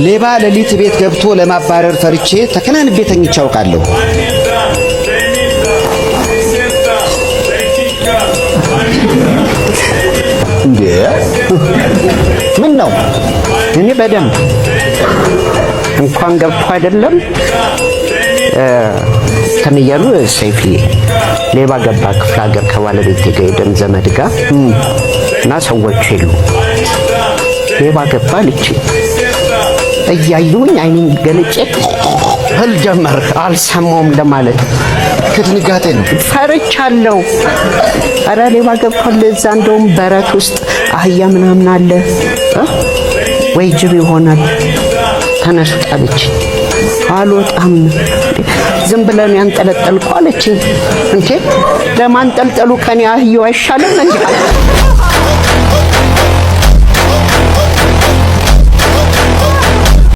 ሌባ ሌሊት ቤት ገብቶ ለማባረር ፈርቼ ተከናንቤ ተኝቼ አውቃለሁ። እንዴ ምን ነው? እኔ በደንብ እንኳን ገብቶ አይደለም ከመያሉ ሰይፊ ሌባ ገባ ክፍለ ሀገር ከባለቤቴ ጋር የደም ዘመድ ጋር እና ሰዎች ሄሉ ሌባ ገባ ልጅ እያዩኝ አይኔን ገልጬ ህል ጀመር አልሰማውም ለማለት ከድንጋጤ ነው ፈርቻለሁ። አረ ሌባ ገብቷል እዛ እንደውም በረት ውስጥ አህያ ምናምን አለ ወይ ጅብ ይሆናል ተነሱ አለች። አልወጣም ዝም ብለን ያንጠለጠልኩ አለች። እንዴ ለማንጠልጠሉ ከኔ አህያው አይሻልም እንዴ?